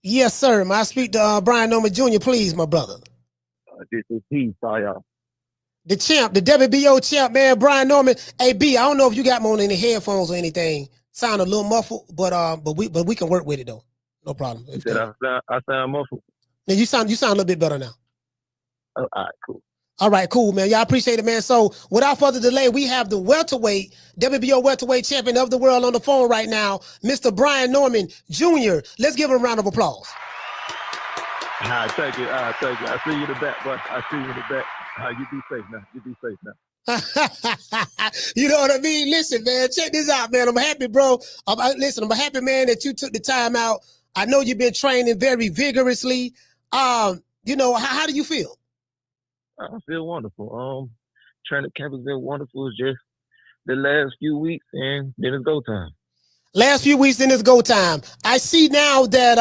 Yes, sir. May I speak to Brian Norman Jr., please, my brother? This is he, Saya. The champ, the WBO champ, man, Brian Norman. Hey, B, I don't know if you got me on any headphones or anything. Sound a little muffled, but we can work with it though. No problem. You If said that, I sound muffled. now you sound a little bit better now. Oh, all right, cool. All right, cool, man. Y'all appreciate it, man. So without further delay, we have the welterweight, WBO welterweight champion of the world on the phone right now, Mr. Brian Norman Jr. Let's give him a round of applause. I take it. I take it. I see you in the back, boy. I see you in the back. You be safe now. You be safe now. You know what I mean? Listen, man, check this out, man. I'm happy, bro. I'm happy, man, that you took the time out. I know you've been training very vigorously. How do you feel? I feel wonderful. Training camp has been wonderful. It's just the last few weeks, and then it's go time. Last few weeks, then it's go time. I see now that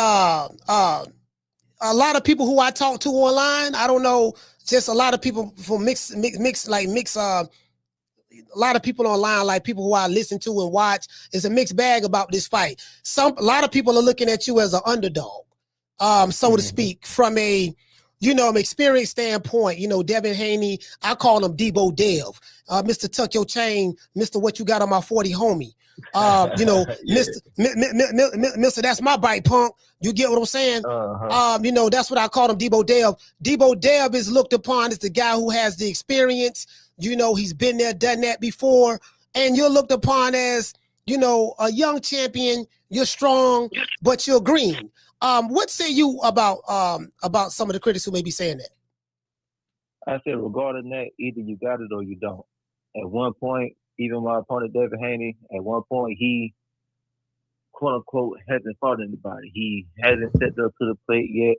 a lot of people who I talk to online, I don't know, just a lot of people from a lot of people online, like people who I listen to and watch, is a mixed bag about this fight. A lot of people are looking at you as an underdog, so to speak, from a experience standpoint. Devin Haney, I call him Debo Dev, Mr. Tuck Your Chain, Mr. What You Got on My 40 Homie. Yeah. Mr. That's my bite, punk. You get what I'm saying? That's what I call him, Debo Dev. Debo Dev is looked upon as the guy who has the experience. He's been there, done that before, and you're looked upon as, a young champion. You're strong, but you're green. What say you about some of the critics who may be saying that? I said, regarding that, either you got it or you don't. At one point, even my opponent David Haney, at one point he quote unquote hasn't fought anybody. He hasn't stepped up to the plate yet.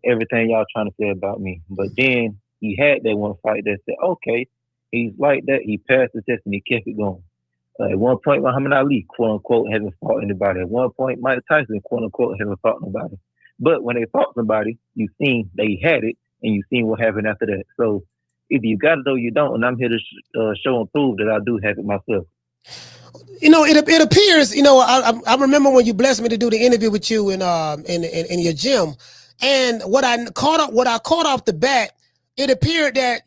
Everything y'all trying to say about me. But then he had that one fight that said, okay, he's like that. He passed the test and he kept it going. At one point, Muhammad Ali, quote unquote, hasn't fought anybody. At one point, Mike Tyson, quote unquote, hasn't fought nobody. But when they fought somebody, you seen they had it, and you seen what happened after that. So either you got it or you don't, and I'm here to show and prove that I do have it myself. It appears. I remember when you blessed me to do the interview with you in your gym, and what I caught off the bat, it appeared that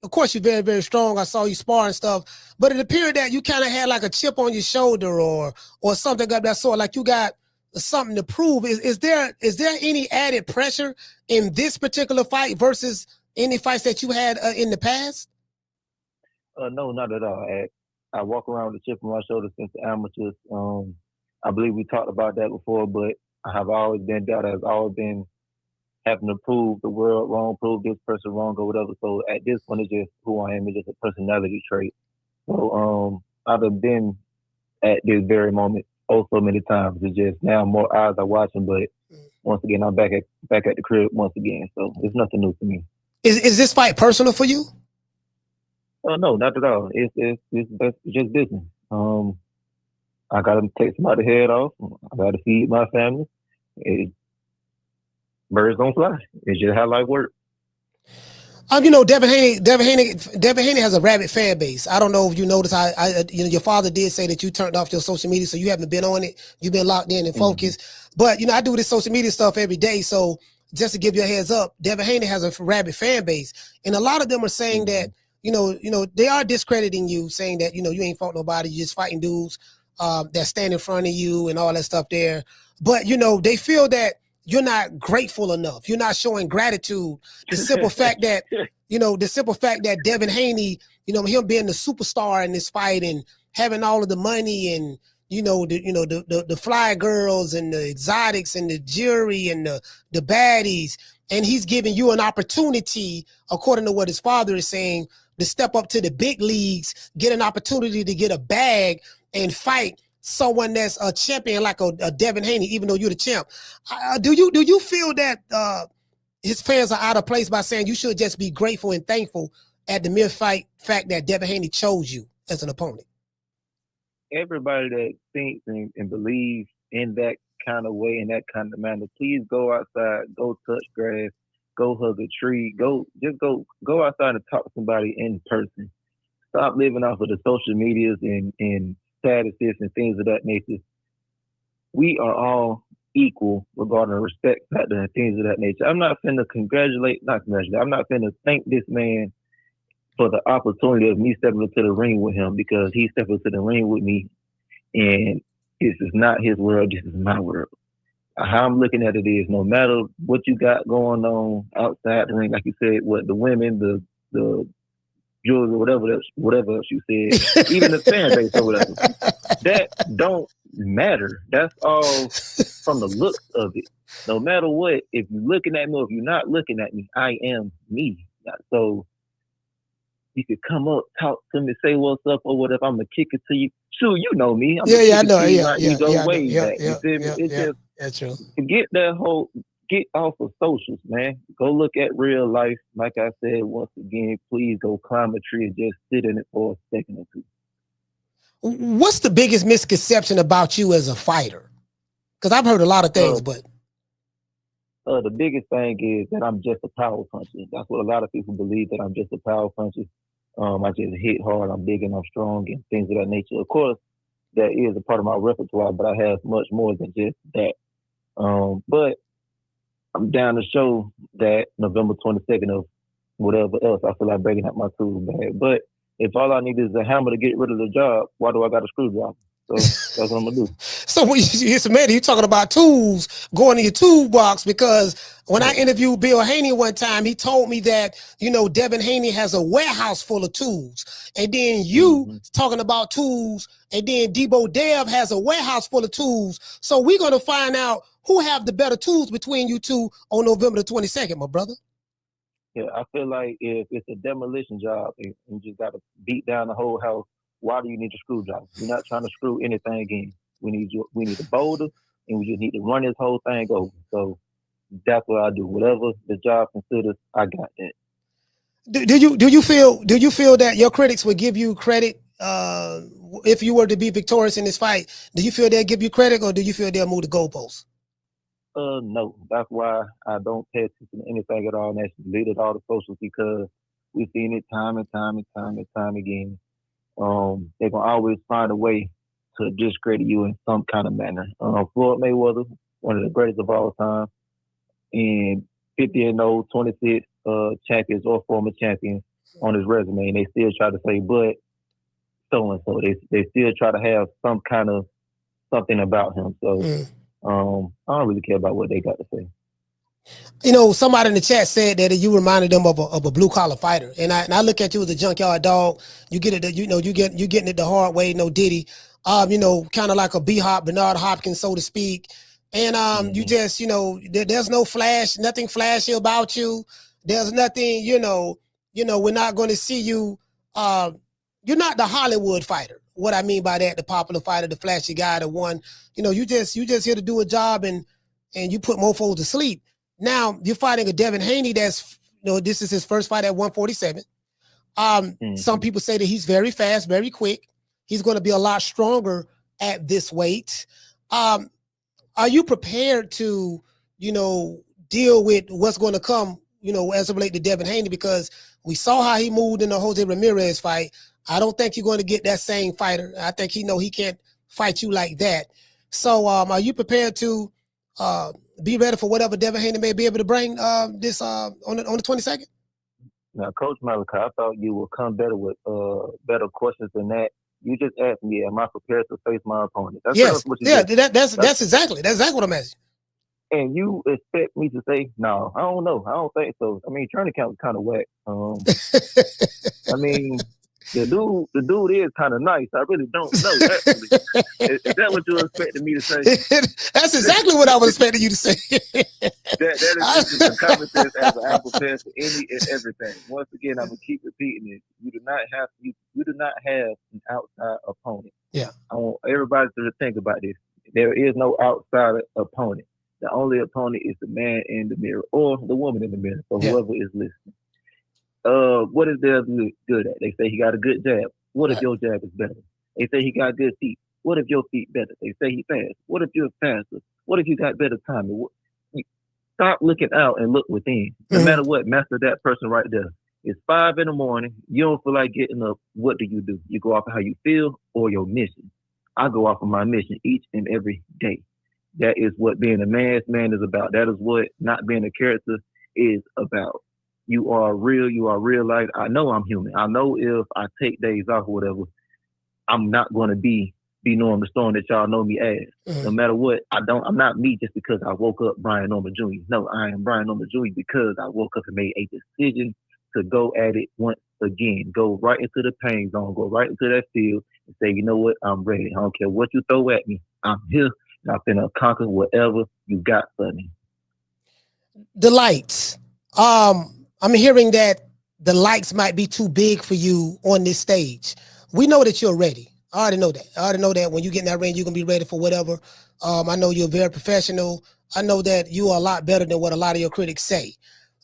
of course you're very very strong. I saw you spar and stuff, but it appeared that you kind of had like a chip on your shoulder or something of that sort, like you got something to prove. Is there any added pressure in this particular fight versus any fights that you had in the past? No, not at all. I walk around with a chip on my shoulder since the amateurs. I believe we talked about that before, but I have always been that. I've always been having to prove the world wrong, prove this person wrong, or whatever. So at this point, it's just who I am. It's just a personality trait. So I've been at this very moment oh so many times. It's just now more eyes are watching, but once again, I'm back at the crib once again. So it's nothing new to me. Is this fight personal for you? Oh no, not at all. It's just business. I gotta take somebody's head off. I gotta feed my family. It, birds don't fly. It's just how life works. Devin Haney has a rabid fan base. I don't know if you noticed. Your father did say that you turned off your social media, so you haven't been on it. You've been locked in and Mm-hmm. focused. But I do this social media stuff every day. So just to give you a heads up, Devin Haney has a rabid fan base, and a lot of them are saying Mm-hmm. that they are discrediting you, saying that you ain't fought nobody, you just fighting dudes that stand in front of you and all that stuff there. But they feel that you're not grateful enough. You're not showing gratitude. The simple fact that Devin Haney, him being the superstar in this fight and having all of the money and the fly girls and the exotics and the jury and the baddies, and he's giving you an opportunity, according to what his father is saying, to step up to the big leagues, get an opportunity to get a bag and fight someone that's a champion like a Devin Haney, even though you're the champ. Do you feel that his fans are out of place by saying you should just be grateful and thankful at the mere fact that Devin Haney chose you as an opponent? Everybody that thinks and believes in that kind of way, in that kind of manner, please go outside, go touch grass, go hug a tree, go outside and talk to somebody in person. Stop living off of the social medias and statuses and things of that nature. We are all equal regarding the respect factor and things of that nature. I'm not finna not congratulate. I'm not finna thank this man for the opportunity of me stepping into the ring with him because he stepped into the ring with me, and this is not his world. This is my world. How I'm looking at it is, no matter what you got going on outside the ring, like you said, what the women, the jewelry, whatever else you said, even the fan base or whatever, that don't matter. That's all from the looks of it. No matter what, if you're looking at me or if you're not looking at me, I am me. So you could come up, talk to me, say what's up or whatever. I'm gonna kick it to you. Shoot, you know me. I'm gonna Yeah, kick I it know. to you Yeah, like we yeah, go yeah, I know. way Yeah, back. You yeah, feel me? yeah, It's yeah. just That's true. get off of socials, man. Go look at real life. Like I said, once again, please go climb a tree and just sit in it for a second or two. What's the biggest misconception about you as a fighter? Because I've heard a lot of Uh, things, but the biggest thing is that I'm just a power puncher. That's what a lot of people believe, that I'm just a power puncher. I just hit hard. I'm big and I'm strong and things of that nature. Of course, that is a part of my repertoire, but I have much more than just that. But I'm down to show that November 22nd of whatever else. I feel like breaking out my tools bag. But if all I need is a hammer to get rid of the job, why do I got a screwdriver? So that's what I'm gonna do. so when it's amazing you talking about tools going in your toolbox because when I Yeah. interviewed Bill Haney one time, he told me that Devin Haney has a warehouse full of tools, and then you Mm-hmm. talking about tools, and then Debo Dev has a warehouse full of tools. So we're gonna find out who have the better tools between you two on November the 22nd, my brother. Yeah, I feel like if it's a demolition job and you just got to beat down the whole house, why do you need a screwdriver? We're not trying to screw anything in. We need a boulder, and we just need to run this whole thing over. So that's what I do. Whatever the job considers, I got that. Do you feel that your critics would give you credit if you were to be victorious in this fight? Do you feel they'll give you credit, or do you feel they'll move the goalposts? No, that's why I don't pay attention to anything at all, and that's deleted all the socials because we've seen it time and time and time and time again. They're gonna always find a way to discredit you in some kind of manner. Floyd Mayweather, one of the greatest of all time, and 50 and 0, 26 champions or former champions on his resume, and they still try to say, but so and so. They still try to have some kind of something about him. So Mm. I don't really care about what they got to say. Somebody in the chat said that you reminded them of a blue collar fighter, and I look at you as a junkyard dog. You get it, you getting it the hard way. No Diddy, kind of like a B Hop, Bernard Hopkins, so to speak. And you Mm-hmm. just, there's no flash, nothing flashy about you. There's nothing, we're not going to see you. Uh, you're not the Hollywood fighter. What I mean by that, the popular fighter, the flashy guy, the one, you just here to do a job and you put mofos to sleep. Now you're fighting a Devin Haney that's, this is his first fight at 147. Some Mm-hmm. people say that he's very fast, very quick. He's going to be a lot stronger at this weight. Um, are you prepared to, deal with what's going to come, as it relates to Devin Haney? Because we saw how he moved in the Jose Ramirez fight. I don't think you're going to get that same fighter. I think he can't fight you like that. So, are you prepared to be ready for whatever Devin Haney may be able to bring this on the 22nd? Now, Coach Malachi, I thought you would come better with better questions than that. You just asked me, am I prepared to face my opponent? That's pretty much Yes. what you Yeah. just said. That's, That's exactly what I'm asking. and you expect me to say, no, I don't know. I don't think so. I mean, training camp was kind of whack. I mean, the dude is kind of nice. I really don't know, actually. Is that what you expected me to say? That's exactly what I was expecting you to say. That is just a common sense as an apple pen for any and everything. Once again, I'm gonna keep repeating it. You do not have an outside opponent. Yeah. I want everybody to think about this. There is no outside opponent. The only opponent is the man in the mirror or the woman in the mirror, for Yeah. whoever is listening. What is there good at? They say he got a good jab. What if Right. your jab is better? They say he got good feet. What if your feet better? They say he fast. What if you're faster? What if you got better timing? Stop looking out and look within. No Mm-hmm. matter what, master that person right there. It's 5 in the morning. You don't feel like getting up. What do? You go off of how you feel or your mission. I go off of my mission each and every day. That is what being a man's man is about. That is what not being a character is about. You are real. You are real life. I know I'm human. I know if I take days off or whatever, I'm not going to be Norm the Storm that y'all know me as. No Mhm. matter what, I'm not me just because I woke up Brian Norman Jr. No, I am Brian Norman Jr. because I woke up and made a decision to go at it once again. Go right into the pain zone. Go right into that field and say, you know what? I'm ready. I don't care what you throw at me. I'm here. And I'm finna conquer whatever you got for me. The lights. I'm hearing that the lights might be too big for you on this stage. We know that you're ready. I already know that. I already know that when you get in that ring, you're gonna be ready for whatever. I know you're very professional. I know that you are a lot better than what a lot of your critics say.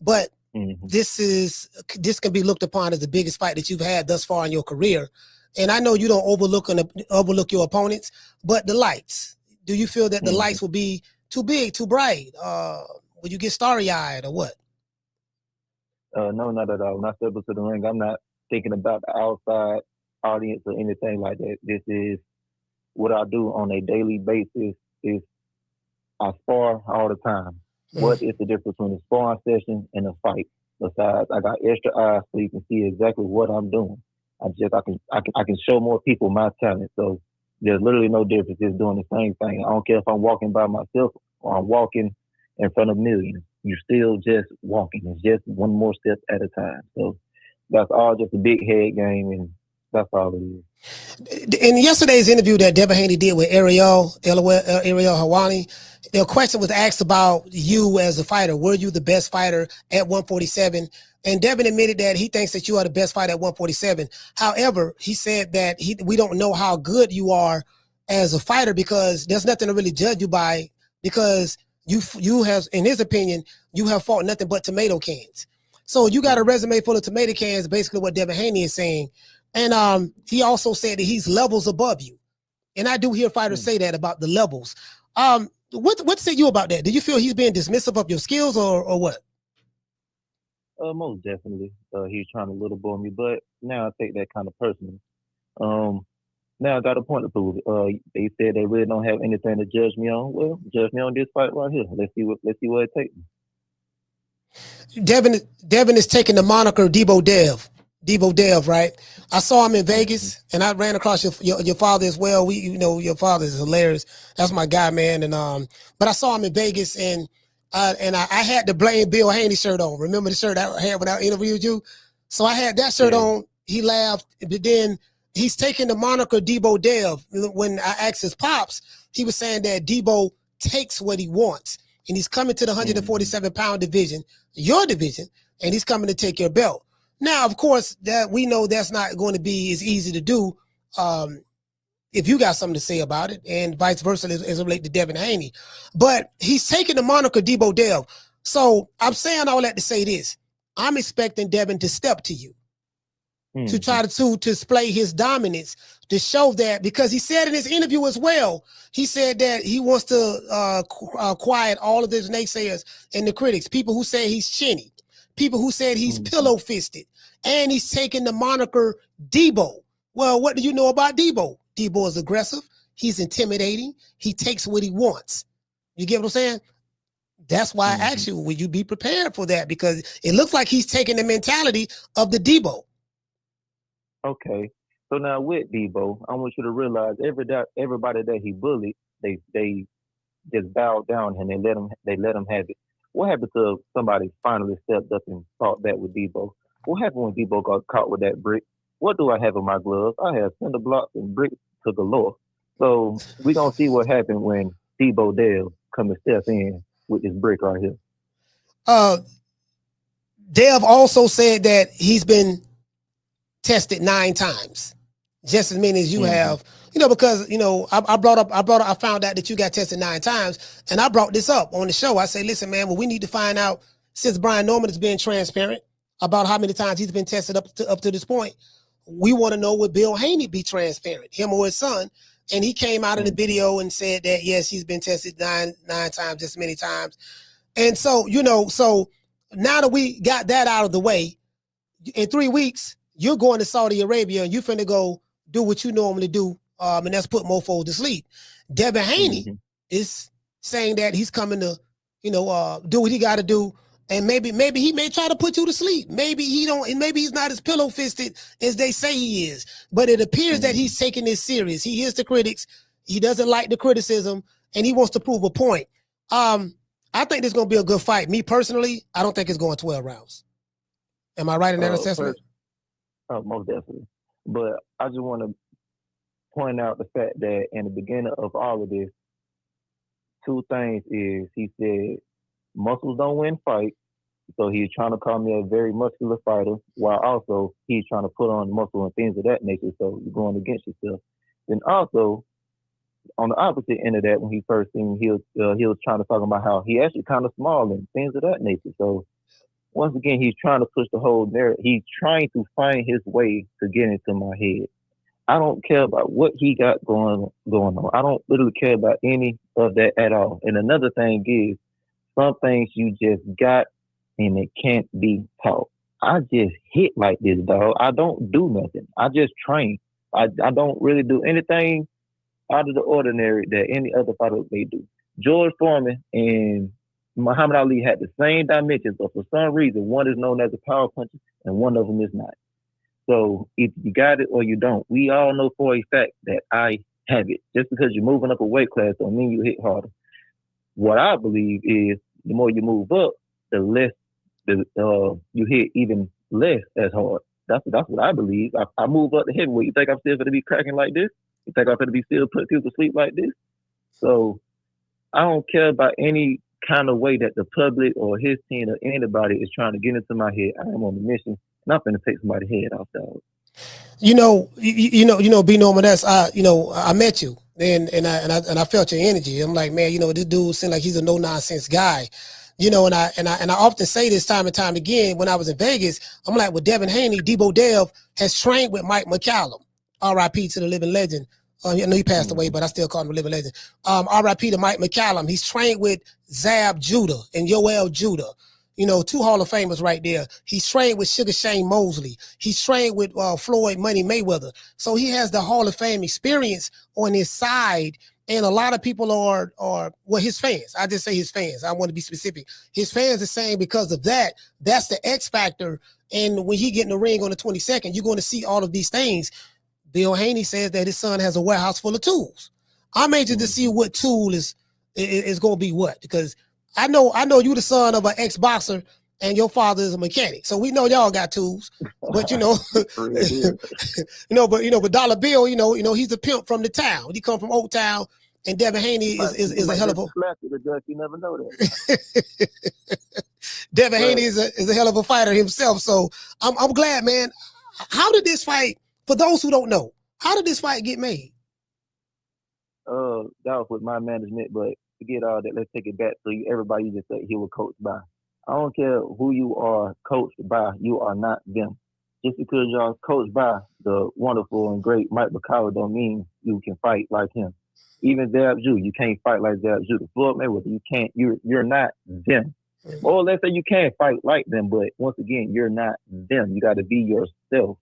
But Mm-hmm. this can be looked upon as the biggest fight that you've had thus far in your career. And I know you don't overlook your opponents, but the lights. Do you feel that the Mm-hmm. lights will be too big, too bright? Would you get starry eyed or what? No, not at all. When I step into the ring, I'm not thinking about the outside audience or anything like that. This is what I do on a daily basis. Is I spar all the time. What Mm. is the difference between a sparring session and a fight? Besides, I got extra eyes so you can see exactly what I'm doing. I can show more people my talent. So there's literally no difference. Just doing the same thing. I don't care if I'm walking by myself or I'm walking in front of millions. You're still just walking. It's just one more step at a time. So that's all just a big head game, and that's all it is. In yesterday's interview that Devin Haney did with Ariel Hawani, the question was asked about you as a fighter. Were you the best fighter at 147? And Devin admitted that he thinks that you are the best fighter at 147. However, he said that we don't know how good you are as a fighter because there's nothing to really judge you by because you have, in his opinion, you have fought nothing but tomato cans. So you got a resume full of tomato cans, basically what Devin Haney is saying. And he also said that he's levels above you. And I do hear fighters Hmm. say that about the levels. What say you about that? Do you feel he's being dismissive of your skills or what? Most definitely. He's trying to little boy me, but now I take that kind of personally. Um, Now I got a point to prove. They said they really don't have anything to judge me on. Well, judge me on this fight right here. Let's see what it takes. Devin Devin is taking the moniker Debo Dev. Debo Dev, right? I saw him in Mm-hmm. Vegas, and I ran across your father as well. Your father is hilarious. That's my guy, man. And but I saw him in Vegas, and I had the Blame Bill Haney shirt on. Remember the shirt I had when I interviewed you? So I had that shirt Yeah. on. He laughed, but then he's taking the moniker Debo Dev. When I asked his pops, he was saying that Debo takes what he wants, and he's coming to the Mm-hmm. 147-pound division, your division, and he's coming to take your belt. Now, of course, that we know that's not going to be as easy to do um, if you got something to say about it, and vice versa as it relates to Devin Haney. But he's taking the moniker Debo Dev. So I'm saying all that to say this. I'm expecting Devin to step to you to Mm-hmm. try to display his dominance, to show that, because he said in his interview as well, he said that he wants to quiet all of his naysayers and the critics, people who say he's chinny, people who said he's Mm-hmm. pillow fisted, and he's taking the moniker Debo. Well, what do you know about Debo? Debo is aggressive. He's intimidating. He takes what he wants. You get what I'm saying? That's why I Mm-hmm. asked you, will you be prepared for that? Because it looks like he's taking the mentality of the Debo. Okay. So now with Debo, I want you to realize everybody that he bullied, they just bowed down and they let him have it. What happened to if somebody finally stepped up and fought back with Debo? What happened when Debo got caught with that brick? What do I have in my gloves? I have cinder blocks and bricks to galore. So we gonna see what happened when Debo Dev come and step in with this brick right here. Uh, Dev also said that he's been tested 9 times, just as many as you Mm-hmm. have. Because I found out that you got tested 9 times, and I brought this up on the show. I say, listen, man, well, we need to find out, since Brian Norman is being transparent about how many times he's been tested up to this point. We want to know, would Bill Haney be transparent, him or his son? And he came out in the Mm-hmm. video and said that yes, he's been tested nine times, just as many times. And so, so now that we got that out of the way, in 3 weeks, you're going to Saudi Arabia and you finna go do what you normally do, and that's put mofos to sleep. Devin Haney Mm-hmm. is saying that he's coming to, do what he got to do. And maybe he may try to put you to sleep. Maybe he don't, and maybe he's not as pillow fisted as they say he is. But it appears that he's taking this serious. He hears the critics. He doesn't like the criticism, and he wants to prove a point. I think this is going to be a good fight. Me personally, I don't think it's going 12 rounds. Am I right in that assessment? Most definitely. But I just want to point out the fact that in the beginning of all of this, two things is he said muscles don't win fights. So he's trying to call me a very muscular fighter, while also he's trying to put on muscle and things of that nature. So you're going against yourself. Then also on the opposite end of that, when he first seen me, he was trying to talk about how he actually kind of small and things of that nature. So once again, he's trying to push the whole narrative. He's trying to find his way to get into my head. I don't care about what he got going on. I don't literally care about any of that at all. And another thing is, some things you just got and it can't be taught. I just hit like this, dog. I don't do nothing. I just train. I don't really do anything out of the ordinary that any other fighter may do. George Foreman and Muhammad Ali had the same dimensions, but for some reason, one is known as a power puncher and one of them is not. So if you got it or you don't, we all know for a fact that I have it. Just because you're moving up a weight class don't mean you hit harder. What I believe is the more you move up, the less you hit even less as hard. That's what I believe. I move up the heavyweight. You think I'm still going to be cracking like this? You think I'm going to be still putting people to sleep like this? So I don't care about any kind of way that the public or his team or anybody is trying to get into my head. I am on a mission, and I'm going to take somebody's head off, dog. B Norman, I met you and I felt your energy. I'm like, man, this dude seems like he's a no nonsense guy. And I often say this time and time again when I was in Vegas. I'm like, with Devin Haney, Debo Dev has trained with Mike McCallum. R.I.P. to the living legend. I know he passed away, but I still call him a living legend. R.I.P. to Mike McCallum. He's trained with Zab Judah and Yoel Judah. Two Hall of Famers right there. He's trained with Sugar Shane Mosley. He's trained with Floyd Money Mayweather. So he has the Hall of Fame experience on his side. And a lot of people are his fans. I just say his fans. I want to be specific. His fans are saying because of that, that's the X factor. And when he get in the ring on the 22nd, you're going to see all of these things. Bill Haney says that his son has a warehouse full of tools. I'm anxious to see what tool is going to be what, because I know you the son of an ex-boxer and your father is a mechanic. So we know y'all got tools, but but Dollar Bill, he's a pimp from the town. He come from Old Town, and Devin Haney is a hell of a. You never know that. Devin Haney is a hell of a fighter himself. So I'm glad, man. How did this fight? For those who don't know, how did this fight get made? That was with my management, but forget all that. Let's take it back to everybody just said he was coached by. I don't care who you are coached by. You are not them. Just because you're coached by the wonderful and great Mike McCallum don't mean you can fight like him. Even Zab Judah, you can't fight like Zab Judah. Floyd Mayweather, you can't. You're not them. Or let's say you can fight like them, but once again, you're not them. You got to be yourself.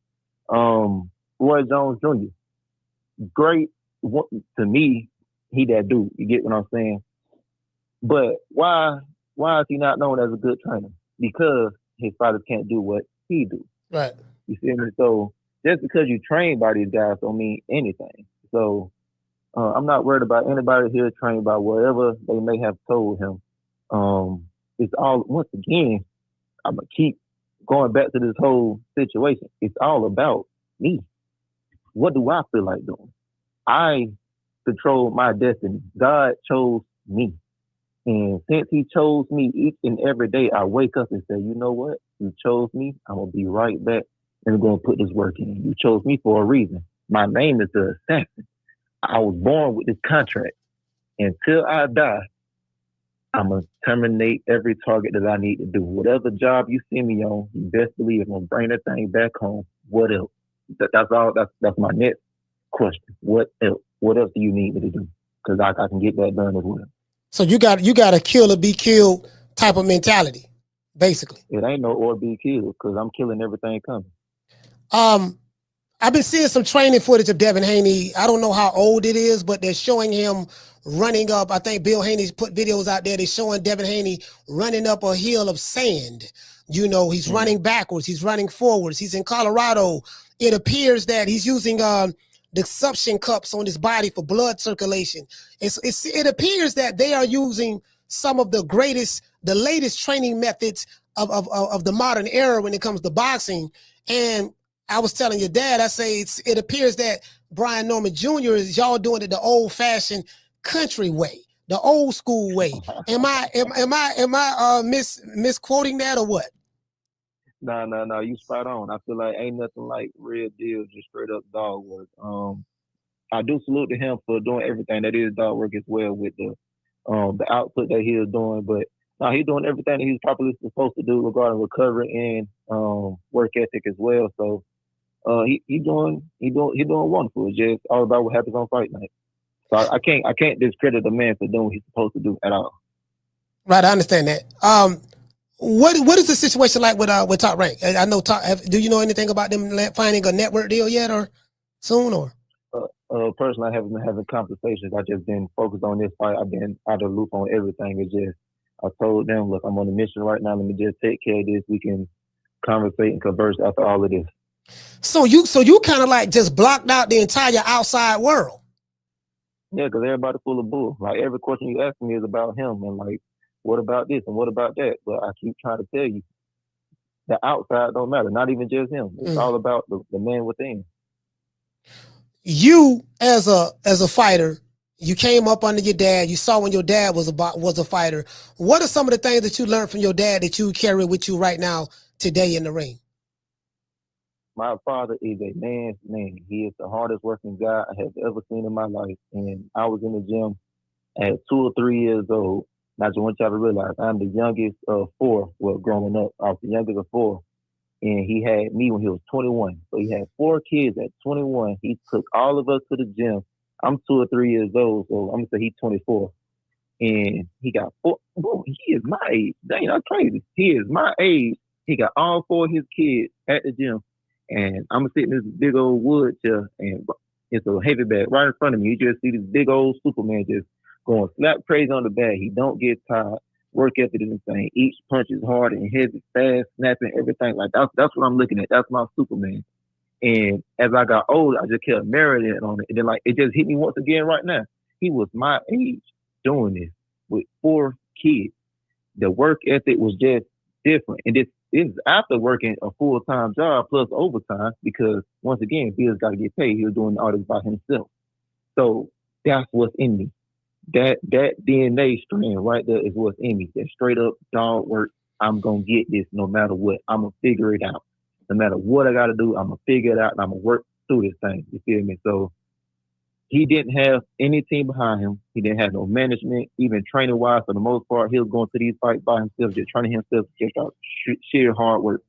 Roy Jones Jr. Great to me. He that dude. You get what I'm saying? But why is he not known as a good trainer? Because his fighters can't do what he do. Right. You see me? So just because you train by these guys don't mean anything. So I'm not worried about anybody here trained by whatever they may have told him. It's all, once again, I'm gonna keep going back to this whole situation. It's all about me. What do I feel like doing? I control my destiny. God chose me. And since he chose me each and every day, I wake up and say, you know what? You chose me. I'm going to be right back and I'm going to put this work in. You chose me for a reason. My name is the assassin. I was born with this contract. Until I die, I'm going to terminate every target that I need to do. Whatever job you see me on, you best believe I'm going to bring that thing back home. What else? That's all. That's my next question. What else? What else do you need me to do? Because I can get that done as well. So you got a kill or be killed type of mentality, basically. It ain't no or be killed because I'm killing everything coming. I've been seeing some training footage of Devin Haney. I don't know how old it is, but they're showing him running up. I think Bill Haney's put videos out there. They're showing Devin Haney running up a hill of sand. You know, he's running backwards. He's running forwards. He's in Colorado. It appears that he's using the suction cups on his body for blood circulation. It appears that they are using some of the latest training methods of the modern era when it comes to boxing. And I was telling your dad, I say it appears that Brian Norman Jr. is y'all doing it the old-fashioned country way, the old school way. Am I misquoting that or what? No, you spot on. I feel like ain't nothing like real deal, just straight up dog work. I do salute to him for doing everything that is dog work as well with the output that he is doing. But now he's doing everything that he's properly supposed to do regarding recovery and work ethic as well. So he doing wonderful. It's just all about what happens on fight night. So I can't discredit the man for doing what he's supposed to do at all. Right, I understand that. What is the situation like with Top Rank? I know do you know anything about them finding a network deal yet or soon or? Personally, I haven't been having conversations. I just been focused on this fight. I've been out of the loop on everything. It's just I told them, look, I'm on a mission right now. Let me just take care of this. We can conversate and converse after all of this. So you kind of like just blocked out the entire outside world. Yeah, because everybody full of bull. Like every question you ask me is about him and like, what about this and what about that? But I keep trying to tell you, the outside don't matter. Not even just him. It's all about the man within. You as a fighter, you came up under your dad. You saw when your dad was a fighter. What are some of the things that you learned from your dad that you carry with you right now today in the ring? My father is a man's man. He is the hardest working guy I have ever seen in my life. And I was in the gym at 2 or 3 years old. And I just want y'all to realize I'm the youngest of four. Well, growing up, I was the youngest of four. And he had me when he was 21. So he had 4 kids at 21. He took all of us to the gym. I'm 2 or 3 years old, so I'm going to say he's 24. And he got 4. Bro, he is my age. Dang, that's crazy. He is my age. He got all 4 of his kids at the gym. And I'm sitting in this big old wood chair, and it's a heavy bag right in front of me. You just see this big old Superman just going slap crazy on the bag. He don't get tired. Work ethic is insane. Each punch is hard and heavy, fast, snapping, everything. Like that's what I'm looking at. That's my Superman. And as I got older, I just kept marinating on it. And then like it just hit me once again right now. He was my age doing this with 4 kids. The work ethic was just different. And this is after working a full-time job plus overtime because once again, bills got to get paid. He was doing all this by himself. So that's what's in me. That DNA strand right there is what's in me. That straight up dog work. I'm gonna get this no matter what. I'm gonna figure it out. No matter what I gotta do, I'm gonna figure it out and I'm gonna work through this thing. You feel me? So he didn't have any team behind him. He didn't have no management, even training wise. For the most part, he was going to these fights by himself, just training himself, just out sheer hard work.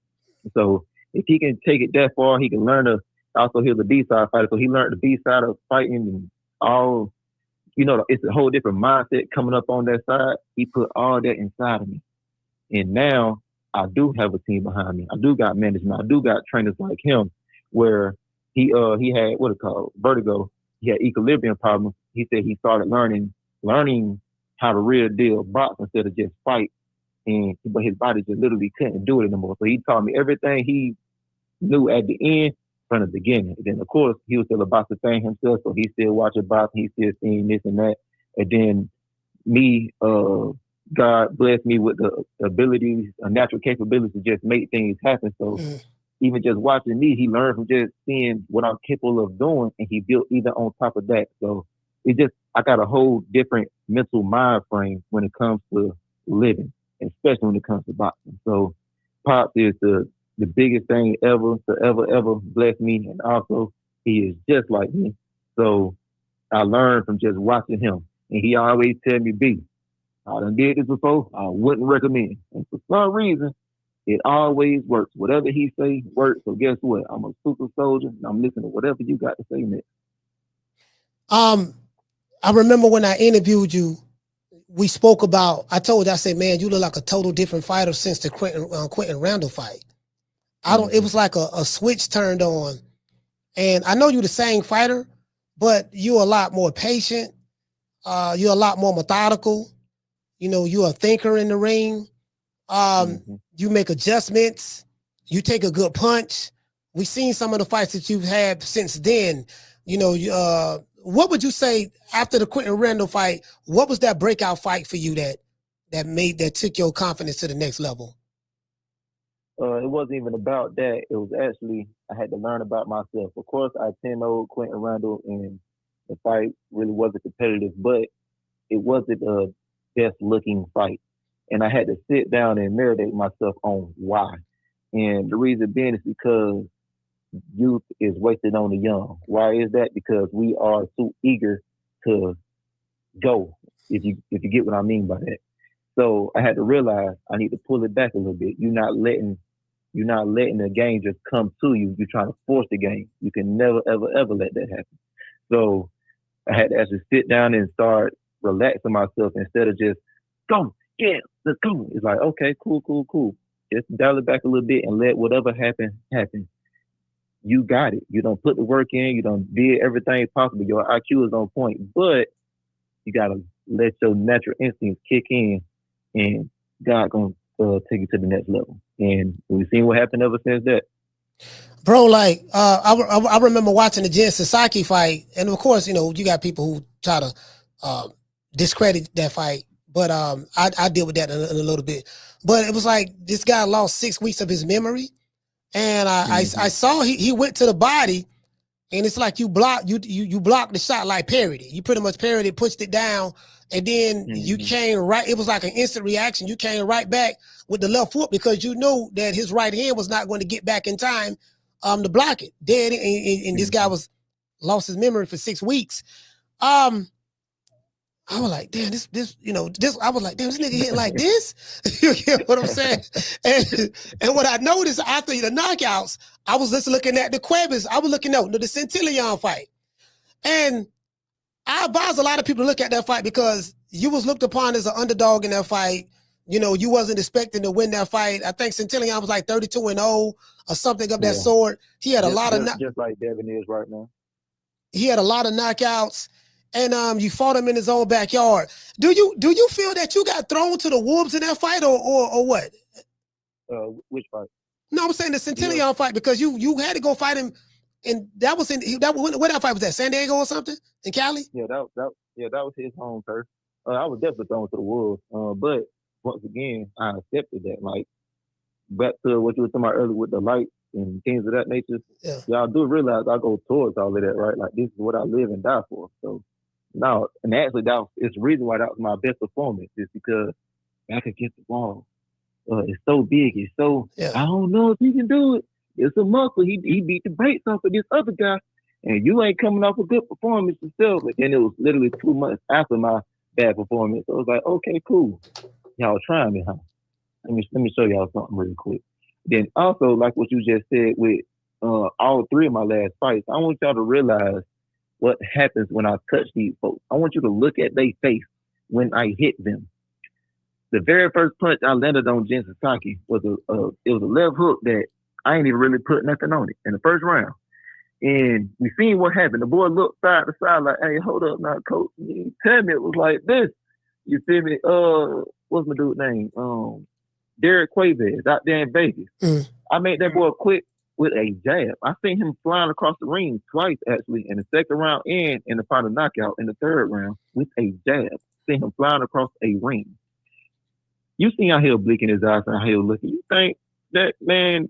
So if he can take it that far, he can learn to. Also, he was a B-side fighter, so he learned the B-side of fighting and all. You know, it's a whole different mindset coming up on that side. He put all that inside of me. And now I do have a team behind me. I do got management. I do got trainers like him where he had what it called vertigo. He had equilibrium problems. He said he started learning how to real deal box instead of just fight. But his body just literally couldn't do it anymore. So he taught me everything he knew at the end from the beginning. And then of course he was still a boxer fan himself, so he's still watching boxing, he's still seeing this and that. And then me, God blessed me with the abilities, a natural capability to just make things happen. So even just watching me, he learned from just seeing what I'm capable of doing, and he built even on top of that. So I got a whole different mental mind frame when it comes to living, especially when it comes to boxing. So Pops is the biggest thing ever to ever bless me. And also he is just like me. So I learned from just watching him. And he always tell me, B, I done did this before, I wouldn't recommend. And for some reason, it always works. Whatever he say works. So guess what? I'm a super soldier and I'm listening to whatever you got to say next. I remember when I interviewed you, we spoke about, I said, man, you look like a total different fighter since the Quentin Randall fight. It was like a switch turned on. And I know you're the same fighter, but you're a lot more patient. You're a lot more methodical. You know, you're a thinker in the ring. Mm-hmm. You make adjustments. You take a good punch. We've seen some of the fights that you've had since then. You know, what would you say after the Quentin Randall fight? What was that breakout fight for you that took your confidence to the next level? It wasn't even about that. It was actually I had to learn about myself. Of course, I 10-0 Quentin Randall, and the fight really wasn't competitive, but it wasn't a best looking fight. And I had to sit down and marinate myself on why. And the reason being is because youth is wasted on the young. Why is that? Because we are so eager to go. If you get what I mean by that. So I had to realize I need to pull it back a little bit. You're not letting the game just come to you. You're trying to force the game. You can never, ever, ever let that happen. So I had to actually sit down and start relaxing myself instead of just go, yeah, let's go. It's like, okay, cool, cool, cool. Just dial it back a little bit and let whatever happen happen. You got it. You don't put the work in. You don't did everything possible. Your IQ is on point, but you gotta let your natural instincts kick in, and God gonna take you to the next level. And we've seen what happened ever since that. Bro, like I remember watching the Jen Sasaki fight, and of course, you know, you got people who try to uh, discredit that fight, but I deal with that in a little bit. But it was like this guy lost 6 weeks of his memory, and I Mm-hmm. saw he went to the body, and it's like you blocked the shot like parried it. You pretty much parried it, pushed it down, and then you Mm-hmm. came right. It was like an instant reaction. You came right back with the left foot because you knew that his right hand was not going to get back in time to block it. Dead, and this guy Mm-hmm. was lost his memory for 6 weeks. Um, I was like, damn, this. I was like, damn, this nigga hitting like this. You get what I'm saying? And what I noticed after the knockouts, I was just looking at the Cuevas. I was looking at the Centillion fight, and I advise a lot of people to look at that fight because you was looked upon as an underdog in that fight. You know, you wasn't expecting to win that fight. I think Centillion was like 32-0 or something of that Yeah, sort. He had a just lot of just just like Devin is right now. he had a lot of knockouts, and you fought him in his own backyard. Do you feel that you got thrown to the wolves in that fight, or what? Which fight? No, I'm saying the Deal? Centillion fight because you had to go fight him, and that was where that fight was at San Diego or something in Cali. Yeah, that was his home turf. I was definitely thrown to the wolves. But once again, I accepted that. Like back to what you were talking about earlier with the lights and things of that nature. Yeah, Y'all do realize I go towards all of that, right? Like this is what I live and die for. So now, and actually, it's the reason why that was my best performance is because back against the wall. It's so big. It's so yeah. I don't know if he can do it. It's a muscle. He beat the brakes off of this other guy, and you ain't coming off a good performance yourself. And then it was literally 2 months after my bad performance. So I was like, okay, cool. Y'all trying me, huh? Let me show y'all something really quick. Then also, like what you just said with all three of my last fights, I want y'all to realize what happens when I touch these folks. I want you to look at their face when I hit them. The very first punch I landed on Jen Sasaki was it was a left hook that I ain't even really put nothing on it in the first round. And we seen what happened. The boy looked side to side like, hey, hold up now, coach. You tell me it was like this. You feel me? What's my dude's name? Derek Cuevas out there in Vegas. Mm. I made that boy quit with a jab. I seen him flying across the ring twice actually in the second round and in the final knockout in the third round with a jab. Seen him flying across a ring. You seen how he was blinking his eyes and how he was looking. You think that man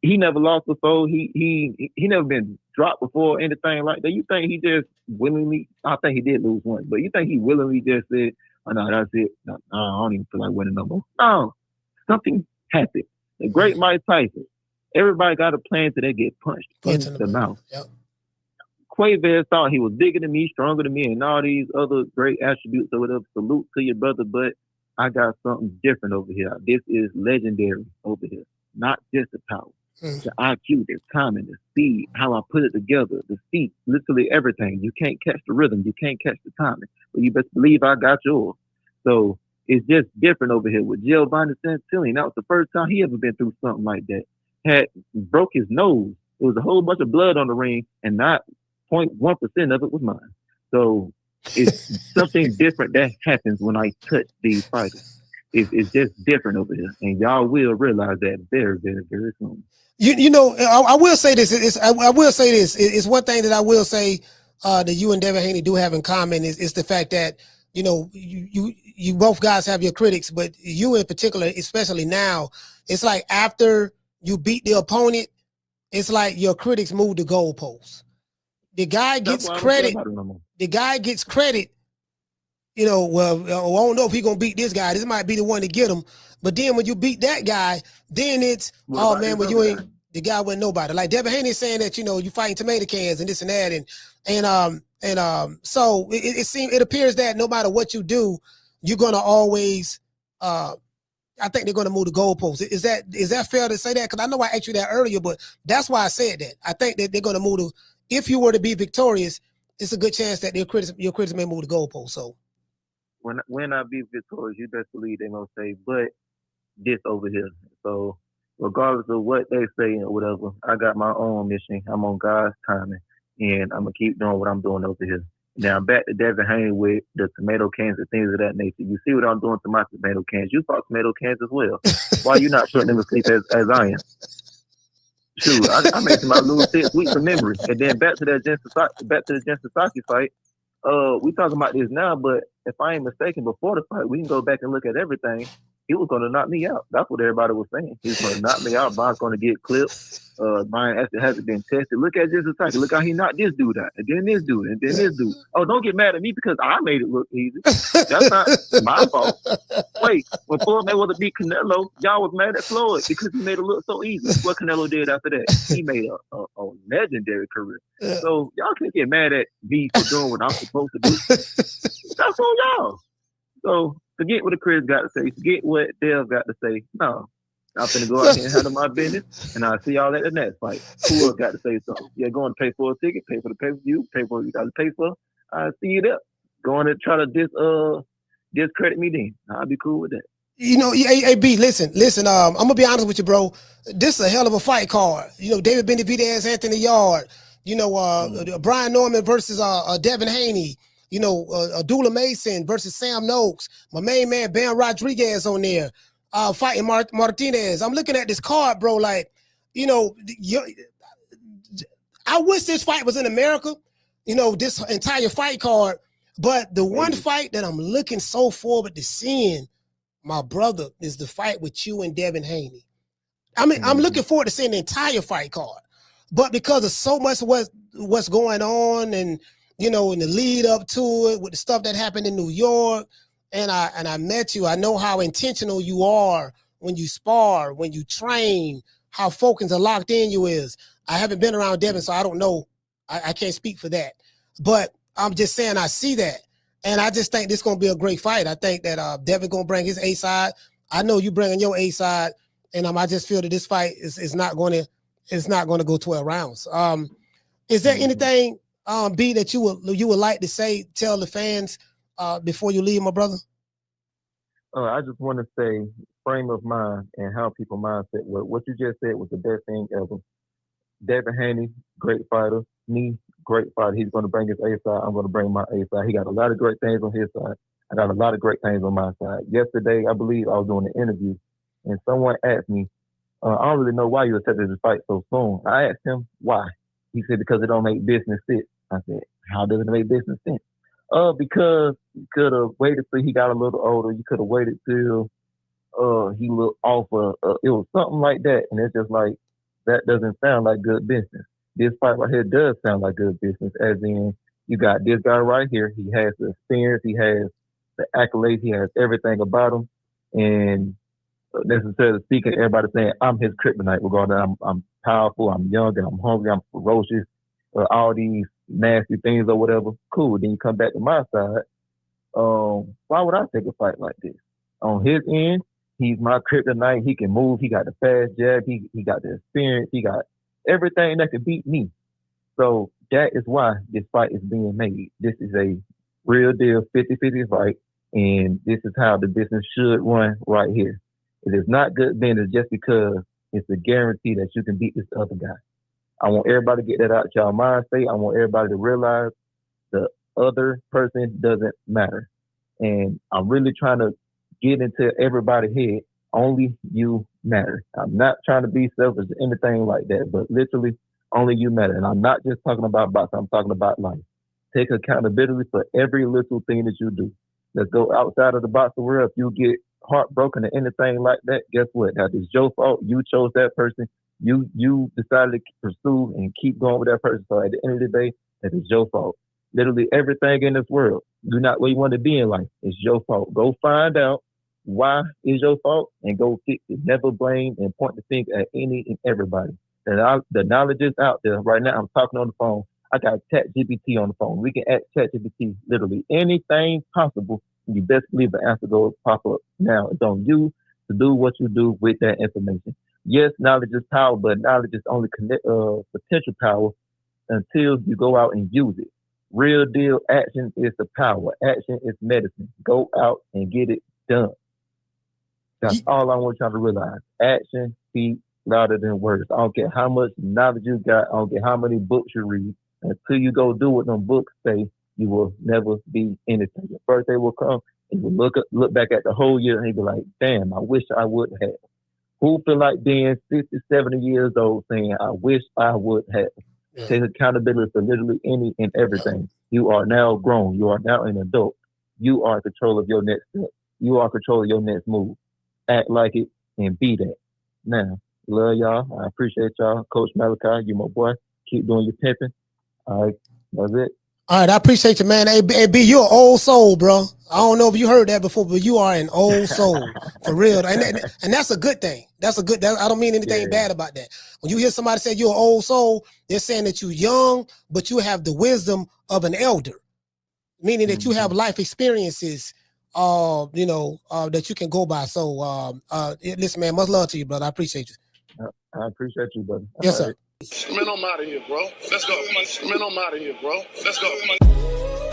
he never lost before. He never been dropped before or anything like that. You think he just willingly? I think he did lose one, but you think he willingly just said, "Oh no, that's it. No, I don't even feel like winning no more." No, something happened. The great Mm. Mike Tyson. Everybody got a plan till they get punched Punch in in the the mouth. mouth. Yep. Quaviz thought he was bigger than me, stronger than me, and all these other great attributes or whatever. Salute to your brother, but I got something different over here. This is legendary over here. Not just the power, Mm. the IQ, the timing, the speed, how I put it together, the feet, literally everything. You can't catch the rhythm, you can't catch the timing, but you best believe I got yours. So it's just different over here with Giovanni Santilli. That was the first time he ever been through something like that. Had broke his nose. It was a whole bunch of blood on the ring, and not 0.1% of it was mine. So It's something different that happens when I touch these fighters. It's just different over here, and y'all will realize that very, very, very soon. You know, I will say this. I will say this. It's one thing that I will say that you and Devin Haney do have in common is the fact that you know you both guys have your critics, but you in particular, especially now, it's like after you beat the opponent, it's like your critics move the goalposts. The guy That's gets why I don't care credit. about it no more. The guy gets credit. You know, well, I don't know if he's gonna beat this guy. This might be the one to get him. But then when you beat that guy, then it's What oh about man, this when other you guy? ain't the guy with nobody. Like Devin Haney is saying that you know you fighting tomato cans and this and that so it appears that no matter what you do, you're gonna always I think they're gonna move the goalposts. Is that fair to say that? Because I know I asked you that earlier, but that's why I said that. I think that they're gonna move the if you were to be victorious, it's a good chance that your critics may move the goalposts. So When I be victorious, you best believe they gonna say, but this over here. So regardless of what they say or whatever, I got my own mission. I'm on God's timing, and I'm gonna keep doing what I'm doing over here. Now back to Devin Haney with the tomato cans and things of that nature. You see what I'm doing to my tomato cans. You fought tomato cans as well. Why you not putting them to sleep as I am? Shoot, I made somebody lose 6 weeks of memory, and then back to the Jen Sasaki fight. We talking about this now, but if I ain't mistaken, before the fight, we can go back and look at everything. He was going to knock me out. That's what everybody was saying. He was going to knock me out. Bond's going to get clipped. Mine actually hasn't been tested. Look at this attack. Look how he knocked this dude out, and then this dude, and then this dude. Oh, don't get mad at me because I made it look easy. That's not my fault. Wait, when Floyd Mayweather beat Canelo, y'all was mad at Floyd because he made it look so easy. What Canelo did after that, he made a legendary career. So y'all can't get mad at me for doing what I'm supposed to do. That's on y'all. So forget what the Chris got to say. Forget what Dev got to say. No. I'm finna go out here and handle my business, and I'll see y'all at the next fight. Who else got to say something? Yeah, going to pay for a ticket, pay for the pay-per-view, pay for what you got to pay for. I'll see you there. Going to try to discredit me then. I'll be cool with that. you know, hey, B, listen. I'm gonna be honest with you, bro. This is a hell of a fight card. You know, David Benavidez, Anthony Yard. You know, Brian Norman versus Devin Haney. You know, Dula Mason versus Sam Noakes. My main man Ben Rodriguez on there, fighting Martinez. I'm looking at this card, bro. Like, you know, I wish this fight was in America. You know, this entire fight card. But the one fight that I'm looking so forward to seeing, my brother, is the fight with you and Devin Haney. I mean, I'm looking forward to seeing the entire fight card, but because of so much what's going on, and you know, in the lead up to it, with the stuff that happened in New York, and I met you, I know how intentional you are when you spar, when you train, how focused and locked in you is. I haven't been around Devin, so I don't know. I can't speak for that, but I'm just saying I see that. And I just think this is going to be a great fight. I think that Devin going to bring his A side. I know you bringing your A side, and I just feel that this fight is not going to go 12 rounds. Is there anything B that you would like to say, tell the fans before you leave, my brother? I just want to say frame of mind and how people mindset. What you just said was the best thing ever. Devin Haney, great fighter. Me, great fighter. He's going to bring his A side. I'm going to bring my A side. He got a lot of great things on his side. I got a lot of great things on my side. Yesterday, I believe I was doing an interview, and someone asked me, I don't really know why you accepted this fight so soon. I asked him why. He said, because it don't make business sense. I said, how does it make business sense? Because you could have waited till he got a little older. You could have waited till he looked off. It was something like that. And it's just like, that doesn't sound like good business. This fight right here does sound like good business, as in you got this guy right here. He has the experience, he has the accolades, he has everything about him. And necessarily speaking, everybody saying I'm his kryptonite. Regarding I'm powerful, I'm young, and I'm hungry, I'm ferocious. All these nasty things or whatever. Cool. Then you come back to my side. Why would I take a fight like this? On his end, he's my kryptonite. He can move. He got the fast jab. He got the experience. He got everything that could beat me. So that is why this fight is being made. This is a real deal 50-50 fight, and this is how the business should run right here. It is not good business just because it's a guarantee that you can beat this other guy. I want everybody to get that out y'all mind state. I want everybody to realize the other person doesn't matter. And I'm really trying to get into everybody's head. Only you matter. I'm not trying to be selfish or anything like that, but literally only you matter. And I'm not just talking about boxing, I'm talking about life. Take accountability for every little thing that you do. Let's go outside of the boxing world. If you get heartbroken or anything like that, guess what? That is your fault. You chose that person. You decided to pursue and keep going with that person. So at the end of the day, that is your fault. Literally everything in this world, you're not where you want to be in life. It's your fault. Go find out why is your fault and go fix it. Never blame and point the finger at any and everybody. The knowledge is out there. Right now, I'm talking on the phone. I got ChatGPT on the phone. We can ask ChatGPT literally anything possible. You best believe the answer goes pop up. Now it's on you to do what you do with that information. Yes, knowledge is power, but knowledge is only potential power until you go out and use it. Real deal action is the power. Action is medicine. Go out and get it done. That's all I want y'all to realize. Action speaks louder than words. I don't care how much knowledge you got. I don't care how many books you read. Until you go do what them books say, you will never be anything. Your birthday will come and you look back at the whole year and you be like, damn, I wish I would have. Who feel like being 60, 70 years old saying, I wish I would have? Yeah. Take accountability for literally any and everything. You are now grown. You are now an adult. You are in control of your next step. You are in control of your next move. Act like it and be that. Now, love y'all. I appreciate y'all. Coach Malachi, you my boy. Keep doing your pimping. All right, that's it. All right, I appreciate you, man. Hey, B, you're an old soul, bro. I don't know if you heard that before, but you are an old soul for real, and that's a good thing. That's a good. I don't mean anything bad about that. When you hear somebody say you're an old soul, they're saying that you're young, but you have the wisdom of an elder, meaning that you have life experiences, that you can go by. So, listen, man, much love to you, brother. I appreciate you. I appreciate you, brother. Yes, sir. Man, I'm out of here, bro. Let's go. Man, I'm out of here, bro. Let's go.